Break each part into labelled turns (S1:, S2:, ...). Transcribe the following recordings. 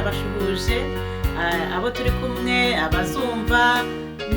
S1: ndabashuhuje abo turi kumwe abazumva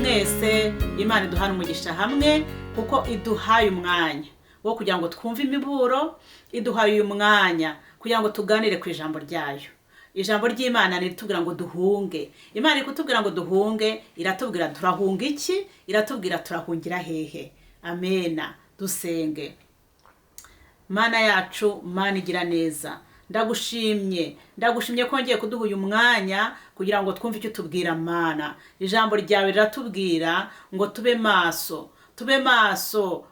S1: mwese. Imana iduhana umugisha hamwe kuko iduhaye umwanya wo kugira ngo twumve imiburo, iduhaye uyu mwanya kugira ngo tuganire ku ijambo ryayo. Ijambo ry'Imana ritubwira ngo duhunge. Imana iri kutubwira ngo duhunge, iratubwira turahunga iki, iratubwira turahungira hehe. Amena. Dusenge. Mana yacu, Mana igira neza, ndagushimye ko ngiye kuduha uyu mwanya kugira ngo twumve icyo tubwira Mana. Ijambo ryawe riratubwira ngo tube maso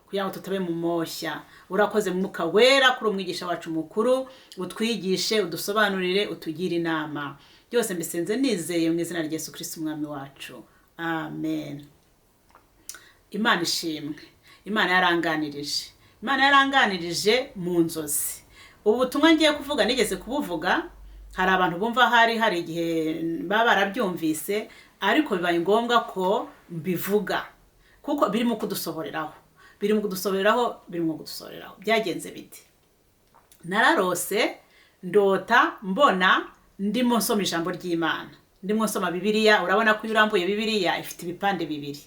S1: kugira ngo tutabe mu moshya. Urakoze Mwuka Wera kuri umwigisha wacu mukuru, utwigishe, udusobanurire, utugire inama. Byose mbisenze nizeye mu izina rya Yesu Kristo umwami wacu. Amen. Imana ishimwe. Imana yaranganirije mu nzozi. Ubu butumwa ngiye kuvuga nigeze kubuvuga, hari abantu bumva hari igihe baba barabyumvise, ariko bibaye ngombwa ko mbivuga kuko birimo kudusohoreraho. Byagenze biti: nararose ndota mbona ndimo nsoma ijambo ry'Imana, ndimo nsoma Bibiliya. Urabona ko urambuye Bibiliya ifite ibipande bibiri,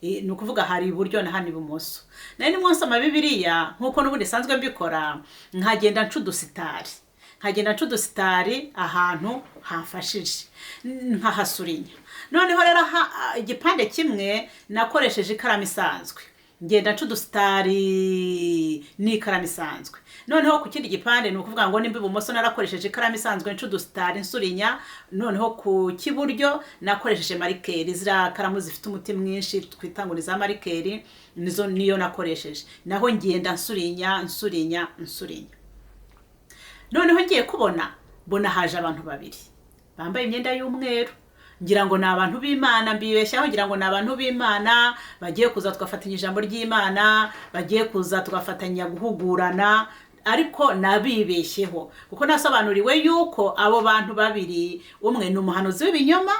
S1: ni ukuvuga hari iburyo na hano ibumoso. Nari ndimo nsoma Bibiliya nkuko n'ubundi sanzwe mbikora, nkagenda ncudusitari ahantu hafashije, nkahasurinya. Noneho rero igipande kimwe nakoresheje ikaramu isanzwe, ngenda ncudusitari n'ikaramu isanzwe. Noneho ku kindi gipande ni ukuvuga ngo nimba ibumoso narakoresheje ikaramu isanzwe ncudusitari nsurinya, noneho ku kiburyo nakoresheje marikeri, zira karamu zifite umuti mwinshi twita ngo ni za marikeri, niyo nakoresheje. Naho ngenda nsurinya. Noneho ngiye mbona haje abantu babiri bambaye imyenda y'umweru. Ngira ngo ni abantu b'Imana, mbibeshyaho ngira ngo ni abantu b'Imana bagiye kuza tugafatanya ijambo ry'Imana, bagiye kuza tugafatanya guhugurana, ariko nabibeshyeho kuko nasobanuriwe yuko abo bantu babiri, umwe ni umuhanuzi w'ibinyoma,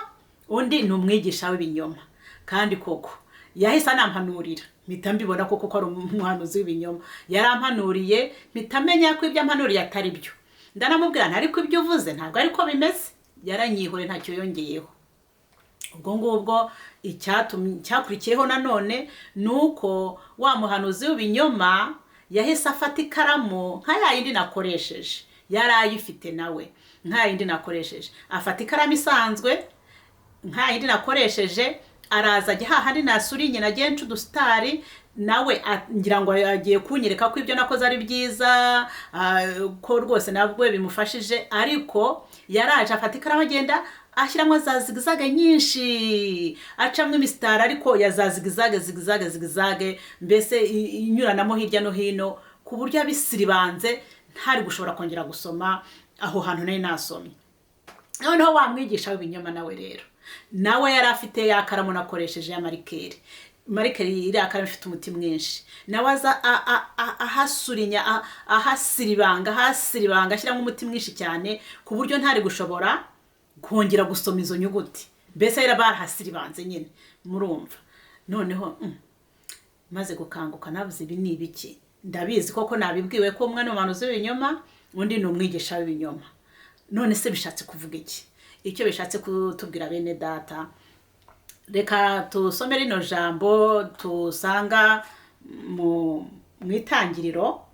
S1: undi ni umwigisha w'ibinyoma. Kandi koko yahise anampanurira, mpita mbibona koko ko ari umuhanuzi w'ibinyoma. Yarampanuriye, mpita menya ko ibyo ampanuriye atari byo. Ndanamubwira ariko ibyo uvuze ntabwo ariko bimeze. Yaranyihore, ntacyo yongeyeho. Ubwo ngubwo icyakurikiyeho nanone nuko wa muhanuzi w'ibinyoma yahise afata ikaramu nka yayindi nakoresheje, yari ayifite nawe nka yayindi nakoresheje, afata ikaramu isanzwe nka yayindi nakoresheje, araza ajya hahandi nasurinye nagiye ncudusitari, nawe ngira ngo agiye kunyereka ko ibyo nakoze ari byiza, ko rwose nabwo bimufashije. Ariko yaraje afata ikaramu agenda ashyiramo za zigizage nyinshi, acamwe imisitari ariko ya za zigizage, mbese inyuranamo hirya no hino, ku buryo abisiribanze ntari gushobora kongera gusoma aho hantu nari nasomye. Noneho wamwigisha w'ibinyoma nawe rero, nawe yari afite ya karamu nakoresheje ya marikeri iri akaramu ifite umuti mwinshi, nawe aza ahasurinya, ahasiribanga, ashyiramo umuti mwinshi cyane ku buryo ntari gushobora kongera gusoma izo nyuguti. Mbese yari barahasiribanze nyine, murumva. Noneho maze gukanguka navuze ibi ni ibiki? Ndabizi koko nabibwiwe ko umwe ni umuhanuzi w'ibinyoma, undi ni umwigisha w'ibinyoma. None se bishatse kuvuga iki? Icyo bishatse kutubwira bene data, reka tusome rino jambo tusanga mu itangiriro,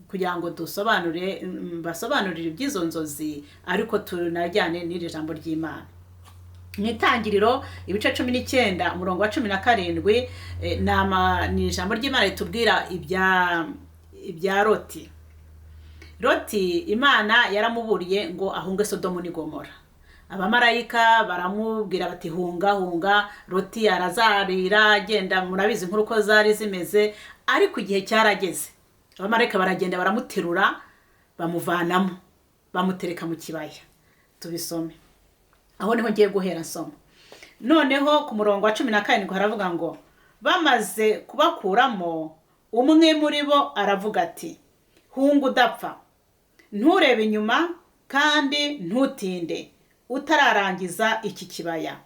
S1: kugira ngo basobanurire iby'izo nzozi, ariko tunajyane n'iri jambo ry'Imana. Mu itangiriro ibice 19 umurongo wa 17, ni ijambo ry'Imana ritubwira ibya Loti. Imana yaramuburiye ngo ahunge Sodomu ni Gomora. Abamarayika baramubwira bati hunga. Loti arazarira agenda, murabizi inkuru ko zari zimeze. Ariko igihe cyarageze, abamarayika baragenda baramuterura, bamuvanamo, bamutereka mu kibaya. Tubisome, aho niho ngiye guhera nsoma. Noneho ku murongo wa 17 haravuga ngo bamaze kubakuramo, umwe muri bo aravuga ati, hunga udapfa, nturebe inyuma kandi ntutinde, utararangiza iki kibaya.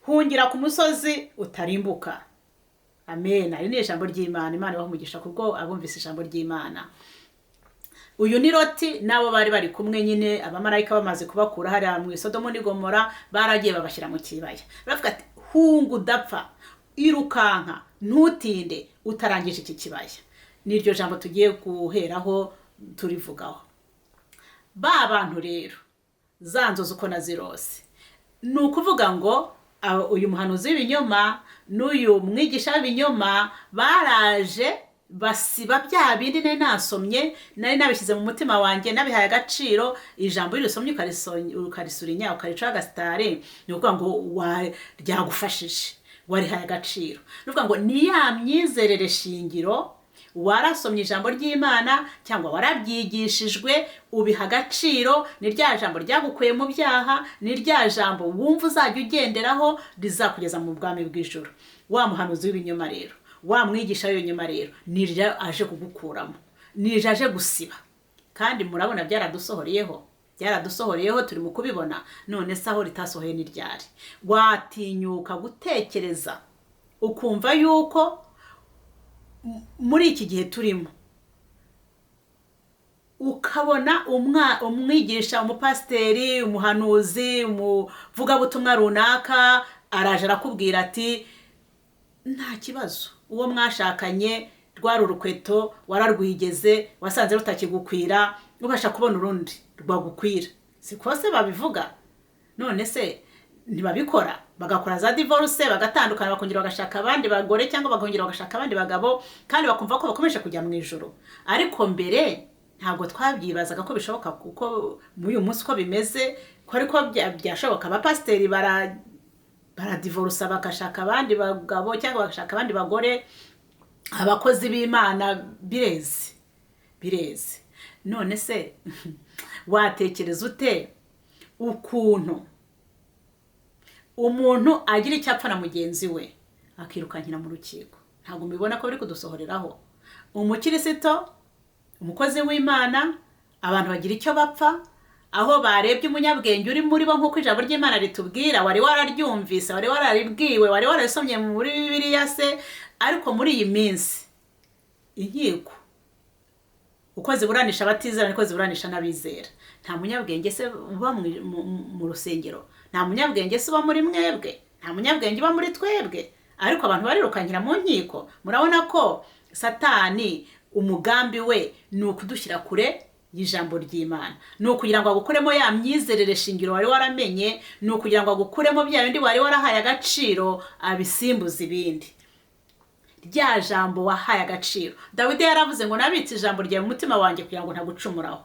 S1: Hungira ku musozi utarimbuka. Amen. Ari ni ijambo ry'Imana. Imana ibaha umugisha kubwo abumvise ijambo ry'Imana. uyu ni Loti nabo bari bari kumwe nyine abamarayika bamaze kubakura hariya mu Sodomu n'i Gomora baragiye babashyira mu kibaya baravuga ati hunga udapfa irukanka ntutinde utarangije iki kibaya. Niryo jambo tugiye guheraho turivugaho. Ba bantu rero za nzozi uko nazirose ni ukuvuga ngo uyu muhanuzi w'ibinyoma n'uyu mwigisha w'ibinyoma baraje basiba bya bindi nari nasomye nari nabishyize mu mutima wanjye nabihaye agaciro. Ijambo ririsomye ukarisurinya ukaricaho agasitare ni ukuvuga ngo ryagufashije warihaye agaciro. Ni ukuvuga ngo ni ya myizerere shingiro warasomye ijambo ry'Imana cyangwa warabyigishijwe ubiha agaciro, ni rya jambo ryagukuye mu byaha, ni rya jambo wumva uzajya ugenderaho rizakugeza mu bwami bw'ijuru. Wa muhanuzi w'ibinyoma rero, wa mwigisha w'ibinyoma rero ni aje kugukuramo, ni aje gusiba. Kandi murabona byaradusohoreyeho turi mu kubibona. None se aho ritasohoye ni ryari? Watinyuka gutekereza ukumva yuko muri iki gihe turimo ukabona umwigisha, umupasiteri, umuhanuzi, umuvugabutumwa runaka araje arakubwira ati nta kibazo, uwo mwashakanye rwari urukweto wararwigeze wasanze rutakigukwira ubasha kubona urundi rwagukwira. Siko se babivuga? None se ntibabikora? Bagakora za divorce, bagatandukana, bakongera bagashaka abandi bagore cyangwa bakongera bagashaka abandi bagabo, kandi bakumva ko bakomeje kujya mu ijuru. Ariko mbere ntabwo twabyibazaga ko bishoboka, kuko muri uyu munsi uko bimeze ko ariko byashoboka. Abapasiteri baradivorce bagashaka abandi bagabo cyangwa bagashaka abandi bagore. Abakozi b'Imana bireze. None se watekereza ute ukuntu umuntu agira icyo apfa na mugenzi we akirukankira mu rukiko? Ntabwo mubibona ko biri kudusohoreraho? Umukirisito, umukozi w'Imana, abantu bagira icyo bapfa, aho barebye umunyabwenge uri muri bo nk'uko ijambo ry'Imana ritubwira, wari wararyumvise, wari wararibwiwe, wari warasomye muri Bibiliya se. Ariko muri iyi minsi inkiko uko ziburanisha abatizera niko ziburanisha n'abizera. Nta munyabwenge se uba mu rusengero, nta munyabwenge se uba muri mwebwe, nta munyabwenge uba muri twebwe, ariko abantu barirukankira mu nkiko. Murabona ko Satani umugambi we ni ukudushyira kure y'ijambo ry'Imana, ni ukugira ngo agukuremo ya myizerere shingiro wari waramenye, ni ukugira ngo agukuremo bya bindi wari warahaye agaciro abisimbuza ibindi. Rya jambo wahaye agaciro, Dawidi yaravuze ngo nabitse ijambo ryawe mu mutima wanjye kugira ngo ntagucumuraho.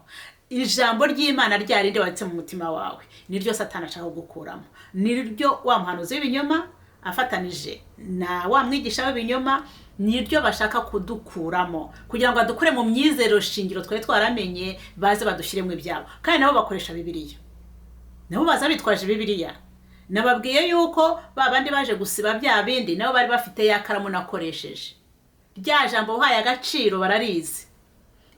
S1: Ijambo ry'Imana ryarinde wanditse mu mutima wawe niryo Satani ashaka gukuramo, niryo wa muhanuzi w'ibinyoma afatanije na wa mwigisha w'ibinyoma niryo bashaka kudukuramo, kugira ngo adukure mu myizero shingiro twari twaramenye, baze badushyiremo ibyabo. Kandi nabo bakoresha Bibiliya, nabo baza bitwaje Bibiliya. Nababwiye yuko babandi baje gusiba bya bindi nabo bari bafite ya karamu nakoresheje. Rya jambo wahaye agaciro bararizi,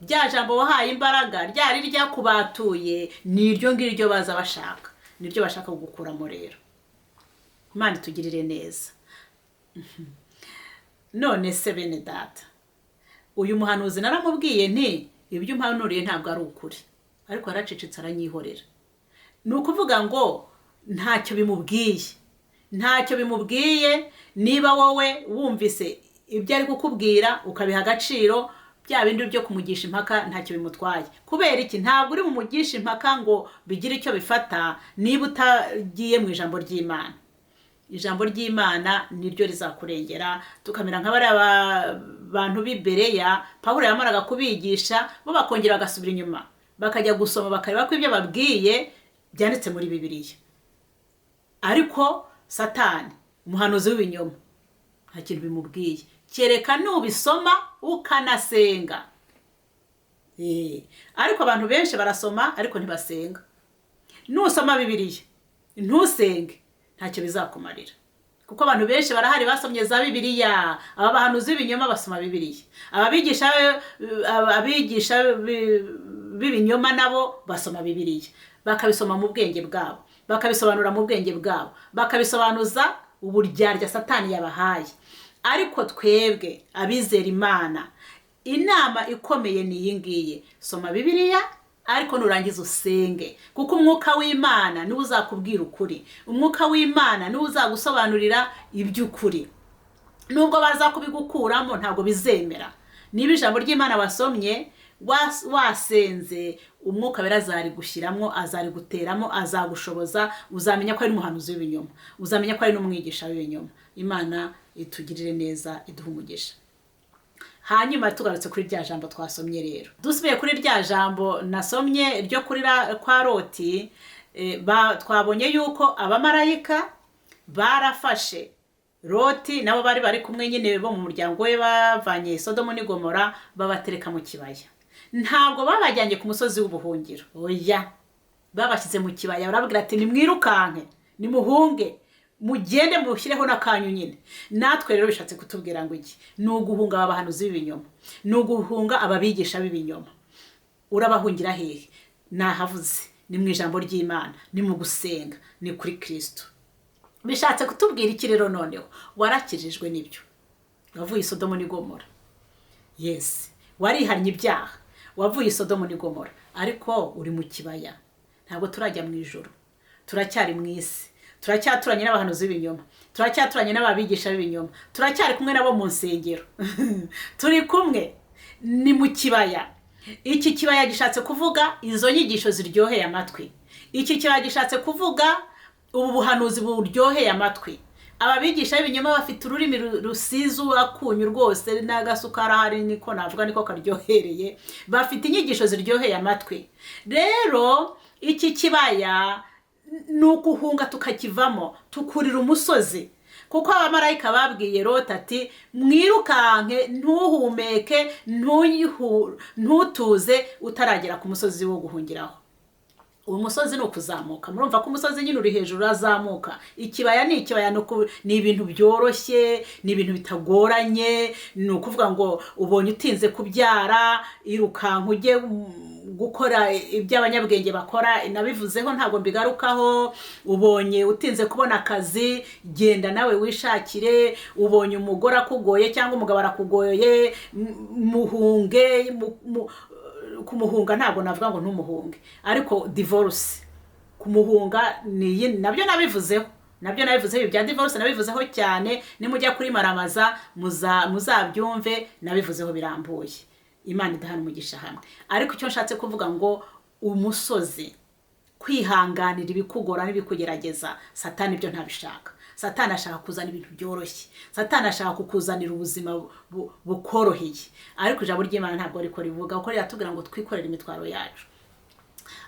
S1: rya jambo wahaye imbaraga, ryari ryakubatuye, niryo ngiryo baza bashaka, niryo bashaka gukuramo rero. Imana tugirire neza. None se bene data, uyu muhanuzi naramubwiye nti ibyo umpanuriye ntabwo ari ukuri, ariko yaracecetse aranyihorera. Ni ukuvuga ngo ntacyo bimubwiye. Niba wowe wumvise ibyo ari kukubwira ukabiha agaciro, bya bindi byo kumugisha impaka ntacyo bimutwaye. Kubera iki? Ntabwo uri mumugisha impaka ngo bigire icyo bifata niba utagiye mu ijambo ry'Imana. Ijambo ry'Imana niryo rizakurengera. Tukamera nk'abari abantu b'Ibereya Pawulo yamaraga kubigisha, bo bakongera bagasubira inyuma bakajya gusoma bakareba ko ibyo babwiye byanditse muri Bibiliya. Ariko Satani umuhanuzi w'ibinyoma nta kintu bimubwiye, kereka nubisoma ukanasenga. Ariko abantu benshi barasoma ariko ntibasenga. Nusoma Bibiliya ntusenge ntacyo bizakumarira, kuko abantu benshi barahari basomye za Bibiliya. Aba bahanuzi b'ibinyoma basoma Bibiliya, abigisha b'ibinyoma nabo basoma Bibiliya, bakabisoma mu bwenge bwabo, bakabisobanura mu bwenge bwabo, bakabisobanuza uburyarya Satani yabahaye. Ariko twebwe abizera Imana, inama ikomeye ni iyi ngiyi, soma Bibiliya ariko nurangiza usenge, kuko umwuka w'Imana niwe uzakubwira ukuri, umwuka w'Imana niwe uzagusobanurira iby'ukuri. Nubwo baza kubigukuramo ntabwo bizemera. Niba ijambo ry'Imana wasomye wasenze, umwuka wera azarigushyiramo, azariguteramo, azagushoboza, uzamenya ko ari umuhanuzi w'ibinyoma, uzamenya ko ari n'umwigisha w'ibinyoma. Imana itugirire neza, iduhe umugisha. Hanyuma tugarutse kuri rya jambo twasomye rero, dusubiye kuri rya jambo nasomye ryo kuri kwa Loti, twabonye yuko abamarayika barafashe Loti nabo bari kumwe nyine bo mu muryango we, bavanye Sodomu n'i Gomora babatereka mu kibaya. Ntabwo babajyanye ku musozi w'ubuhungiro, oya, babashyize mu kibaya, barabwira ati nimwirukanke, nimuhunge, mugende mushyireho n'akanyu nyine. Natwe rero bishatse kutubwira ngo iki? Ni uguhunga abahanuzi b'ibinyoma, ni uguhunga ababigisha b'ibinyoma. Urabahungira hehe? Nahavuze, ni mu ijambo ry'Imana, ni mu gusenga, ni kuri Kristo. Bishatse kutubwira iki rero? Noneho warakijijwe n'ibyo, wavuye i Sodomu n'i Gomora, yes, warihannye ibyaha, wavuye i Sodomu n'i Gomora, ariko uri mu kibaya. Ntabwo turajya mu ijuru, turacyari mu isi, turacyaturanye n'abahanuzi b'ibinyoma, turacyaturanye n'ababigisha b'ibinyoma, turacyari kumwe nabo mu nsengero turi kumwe, ni mu kibaya. Iki kibaya gishatse kuvuga izo nyigisho ziryoheye amatwi, iki kibaya gishatse kuvuga ubu buhanuzi buryoheye amatwi. Ababigisha b'ibinyoma bafite ururimi rusizu akunyu rwose, n'agasukari ahari niko navuga, niko karyohereye, bafite inyigisho ziryoheye amatwi. Rero iki kibaya ni uguhunga tukakivamo, tukurira umusozi, kuko abamarayika babwiye Loti ati mwirukanke, ntuhumeke, ntutuze utaragera ku musozi wo guhungiraho. Uwo musozi ni ukuzamuka, murumva ko umusozi nyine uri hejuru, azamuka. Ikibaya ni ikibaya, ni ibintu byoroshye, ni ibintu bitagoranye. Ni ukuvuga ngo ubonye utinze kubyara, irukanka ujye gukora iby'abanyabwenge bakora, nabivuzeho ntabwo mbigarukaho. Ubonye utinze kubona akazi, genda nawe wishakire. Ubonye umugore akugoye cyangwa umugabo arakugoye, muhunge. Kumuhunga ntabwo navuga ngo ntumuhunge, ariko divorce, kumuhunga ni nabyo nabivuzeho, ibya divorce nabivuzeho cyane. Nimujya kuri Maramaza muzabyumve, nabivuzeho birambuye. Imana idahana umugisha hamwe. Ariko icyo nshatse kuvuga ngo umusozi, kwihanganira ibikugora n'ibikugerageza, Satani ibyo ntabishaka. Satani ashaka kuzana ibintu byoroshye, Satani ashaka kukuzanira ubuzima bukoroheye, ariko ijambo ry'Imana ntabwo riko rivuga, kuko riratubwira ngo twikorere imitwaro yacu.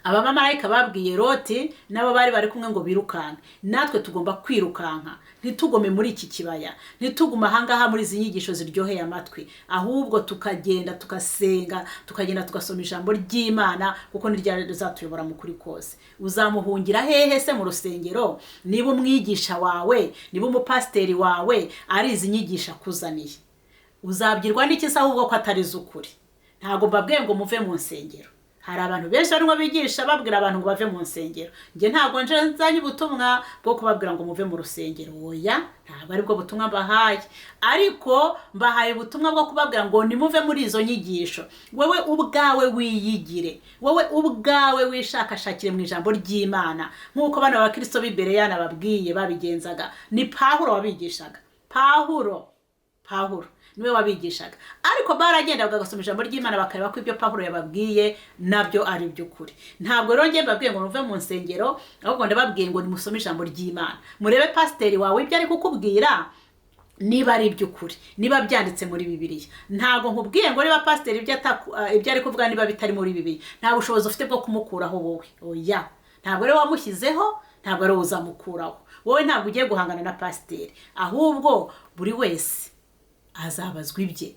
S1: Abamarayika babwiye Loti nabo bari kumwe ngo birukanke. Natwe tugomba kwirukanka, ntitugome muri iki kibaya, ntituguma ahangaha muri izi nyigisho ziryoheye amatwi, ahubwo tukagenda tugasenga, tukagenda tugasoma ijambo ry'Imana, kuko niryo rizatuyobora mu kuri kose. Uzamuhungira hehe se mu rusengero niba umwigisha wawe, niba umupasiteri wawe ari izi nyigisha kuzaniye? Uzabyirwa n'iki se ahubwo ko atari z'ukuri? Ntabwo mbabwiye ngo muve mu nsengero. Hari abantu benshi barimo bigisha babwira abantu ngo bave mu nsengero. Nge ntabwo nzanye ubutumwa bwo kubabwira ngo muve mu rusengero, oya, ntabwo ari bwo butumwa mbahaye. Ariko mbahaye ubutumwa bwo kubabwira ngo nimuve muri izo nyigisho. Wowe ubwawe wiyigire, wowe ubwawe wishakashakire mu ijambo ry'Imana, nk'uko bana ba Kristo b'imbere bababwiye babigenzaga. Ni Pawulo wabigishaga, Pawulo niwe wabigishaga, ariko baragendaga bagasoma ijambo ry'Imana bakareba ko ibyo Pawulo yababwiye nabyo ari by'ukuri. Ntabwo rero ngiye mbabwiye ngo muve mu nsengero, ahubwo ndababwiye ngo nimusome ijambo ry'Imana, murebe pasiteri wawe ibyo ari kukubwira niba ari iby'ukuri, niba byanditse muri Bibiliya. Ntabwo nkubwiye ngo niba pasiteri ibyo ari kuvuga niba bitari muri Bibiliya, nta bushobozi ufite bwo kumukuraho wowe, oya. Ntabwo rero wamushyizeho, ntabwo rero uzamukuraho. Wowe ntabwo ugiye guhangana na pasiteri, ahubwo buri wese azabazwa ibye,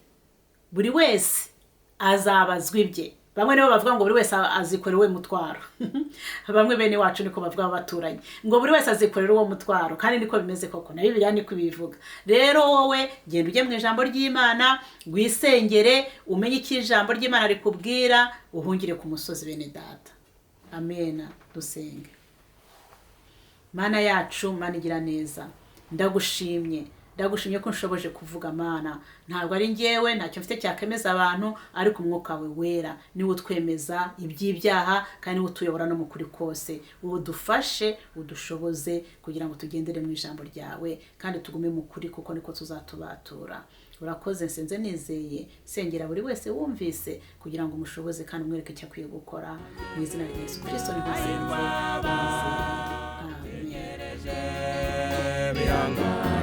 S1: buri wese azabazwa ibye. Bamwe nibo bavuga ngo buri wese azikorera uwo mutwaro bamwe bene wacu niko bavuga abaturanye, ngo buri wese azikorera uwo mutwaro, kandi niko bimeze koko, na Bibiliya niko bivuga. Rero wowe genda ujye mu ijambo ry'Imana, wisengere, umenye icyo ijambo ry'Imana rikubwira, uhungire ku musozi bene data. Amena. Dusenge. Mana yacu, Mana igira neza, ndagushimye ndagushimye ko nshoboje kuvuga Mana, ntabwo ari njyewe, ntacyo mfite cyakemeza abantu, ariko umwuka we wera niwe utwemeza iby'ibyaha kandi niwe utuyobora no mu kuri kose. Udufashe, udushoboze kugira ngo tugendere mu ijambo ryawe kandi tugume mu kuri, kuko niko tuzatubatura. Urakoze, nsenze nizeye, sengera buri wese wumvise kugira ngo umushoboze kandi umwereke icyo akwiye gukora, mu izina rya Yesu Kristo niho nsenze. Amen.